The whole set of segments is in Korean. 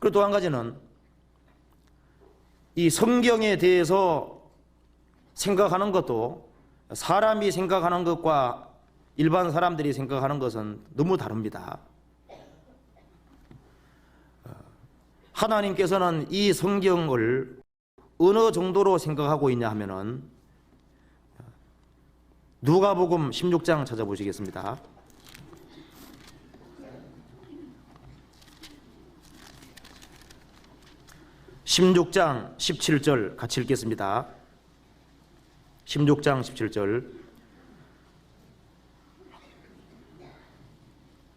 그리고 또 한 가지는 이 성경에 대해서 생각하는 것도 사람이 생각하는 것과 일반 사람들이 생각하는 것은 너무 다릅니다. 하나님께서는 이 성경을 어느 정도로 생각하고 있냐 하면은 누가복음 16장 찾아보시겠습니다. (16장 17절) 같이 읽겠습니다. 16장 17절.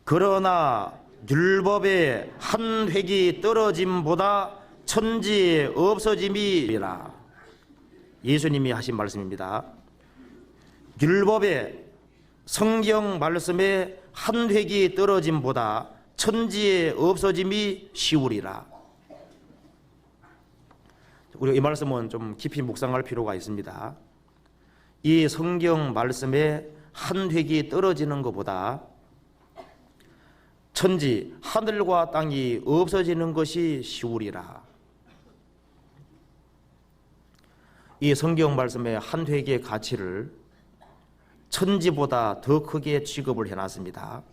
그러나 율법의 한 획이 떨어짐보다 천지의 없어짐이라. 예수님이 하신 말씀입니다. 율법의 성경 말씀의 한 획이 떨어짐보다 천지의 없어짐이 쉬우리라. 우리가 이 말씀은 좀 깊이 묵상할 필요가 있습니다. 이 성경 말씀의 한 획이 떨어지는 것보다 천지 하늘과 땅이 없어지는 것이 쉬우리라. 이 성경 말씀의 한 획의 가치를 천지보다 더 크게 취급을 해놨습니다.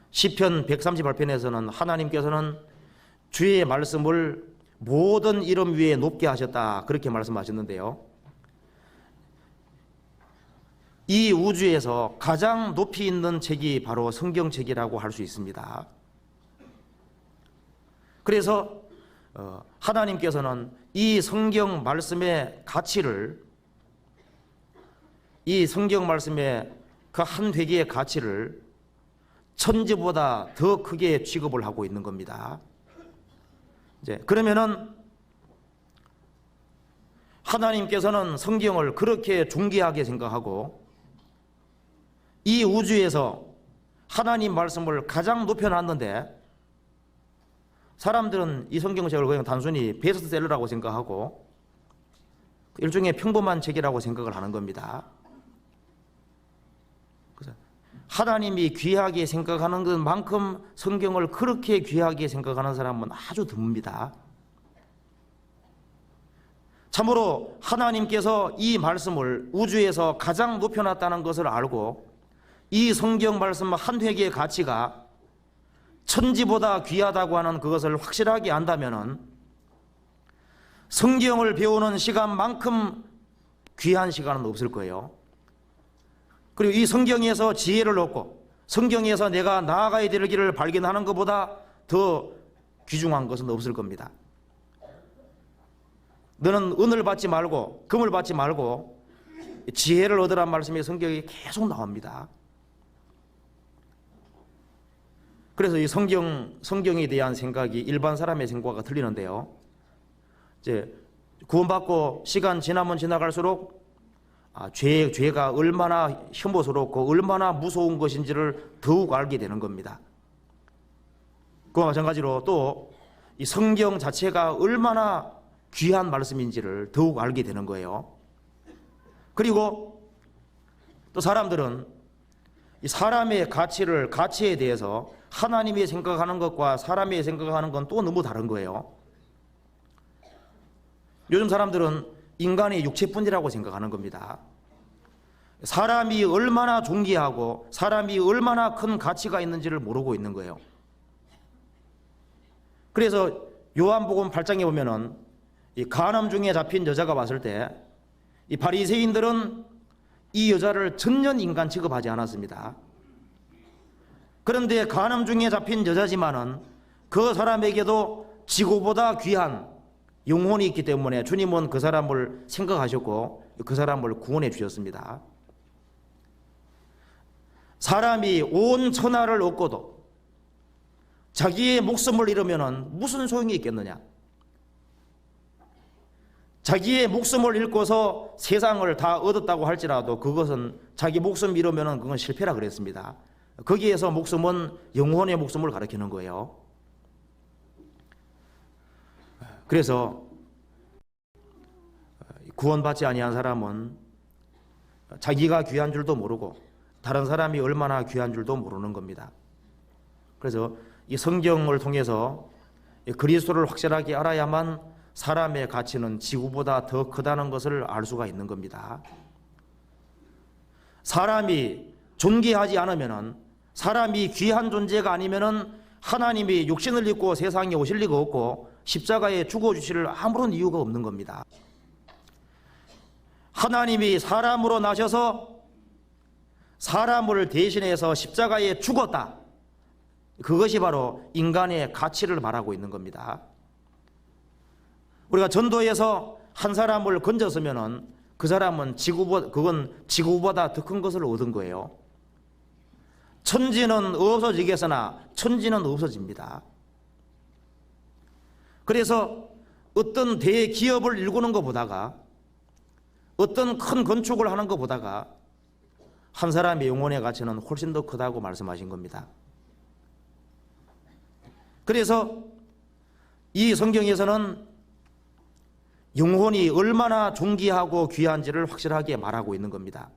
시편 138편에서는 하나님께서는 주의 말씀을 모든 이름 위에 높게 하셨다, 그렇게 말씀하셨는데요, 이 우주에서 가장 높이 있는 책이 바로 성경책이라고 할 수 있습니다. 그래서 하나님께서는 이 성경 말씀의 가치를, 이 성경 말씀의 그 한 획의 가치를 천지보다 더 크게 취급을 하고 있는 겁니다. 이제 그러면은 하나님께서는 성경을 그렇게 존귀하게 생각하고 이 우주에서 하나님 말씀을 가장 높여놨는데 사람들은 이 성경책을 그냥 단순히 베스트셀러라고 생각하고 일종의 평범한 책이라고 생각을 하는 겁니다. 그래서 하나님이 귀하게 생각하는 것만큼 성경을 그렇게 귀하게 생각하는 사람은 아주 드뭅니다. 참으로 하나님께서 이 말씀을 우주에서 가장 높여놨다는 것을 알고 이 성경 말씀 한 획의 가치가 천지보다 귀하다고 하는 그것을 확실하게 안다면은 성경을 배우는 시간만큼 귀한 시간은 없을 거예요. 그리고 이 성경에서 지혜를 얻고 성경에서 내가 나아가야 될 길을 발견하는 것보다 더 귀중한 것은 없을 겁니다. 너는 은을 받지 말고 금을 받지 말고 지혜를 얻으란 말씀이 성경에 계속 나옵니다. 그래서 이 성경에 대한 생각이 일반 사람의 생각과 틀리는데요, 이제 구원받고 시간 지나면 지나갈수록 죄가 얼마나 혐오스럽고 얼마나 무서운 것인지를 더욱 알게 되는 겁니다. 그와 마찬가지로 또 이 성경 자체가 얼마나 귀한 말씀인지를 더욱 알게 되는 거예요. 그리고 또 사람들은 이 사람의 가치에 대해서 하나님이 생각하는 것과 사람이 생각하는 건 또 너무 다른 거예요. 요즘 사람들은 인간이 육체뿐이라고 생각하는 겁니다. 사람이 얼마나 존귀하고 사람이 얼마나 큰 가치가 있는지를 모르고 있는 거예요. 그래서 요한복음 8장에 보면은 이 간암 중에 잡힌 여자가 왔을 때 이 바리새인들은 이 여자를 전혀 인간 취급하지 않았습니다. 그런데 간암 중에 잡힌 여자지만은 그 사람에게도 지구보다 귀한 영혼이 있기 때문에 주님은 그 사람을 생각하셨고 그 사람을 구원해 주셨습니다. 사람이 온 천하를 얻고도 자기의 목숨을 잃으면 무슨 소용이 있겠느냐? 자기의 목숨을 잃고서 세상을 다 얻었다고 할지라도 그것은 자기 목숨 잃으면 그건 실패라 그랬습니다. 거기에서 목숨은 영혼의 목숨을 가리키는 거예요. 그래서 구원받지 아니한 사람은 자기가 귀한 줄도 모르고 다른 사람이 얼마나 귀한 줄도 모르는 겁니다. 그래서 이 성경을 통해서 그리스도를 확실하게 알아야만 사람의 가치는 지구보다 더 크다는 것을 알 수가 있는 겁니다. 사람이 존귀하지 않으면은, 사람이 귀한 존재가 아니면은 하나님이 육신을 입고 세상에 오실 리가 없고 십자가에 죽어주실 아무런 이유가 없는 겁니다. 하나님이 사람으로 나셔서 사람을 대신해서 십자가에 죽었다. 그것이 바로 인간의 가치를 말하고 있는 겁니다. 우리가 전도에서 한 사람을 건졌으면은 그 사람은 지구보다 더 큰 것을 얻은 거예요. 천지는 없어지겠으나 천지는 없어집니다. 그래서 어떤 대기업을 일구는 것보다가, 어떤 큰 건축을 하는 것보다가 한 사람의 영혼의 가치는 훨씬 더 크다고 말씀하신 겁니다. 그래서 이 성경에서는 영혼이 얼마나 존귀하고 귀한지를 확실하게 말하고 있는 겁니다.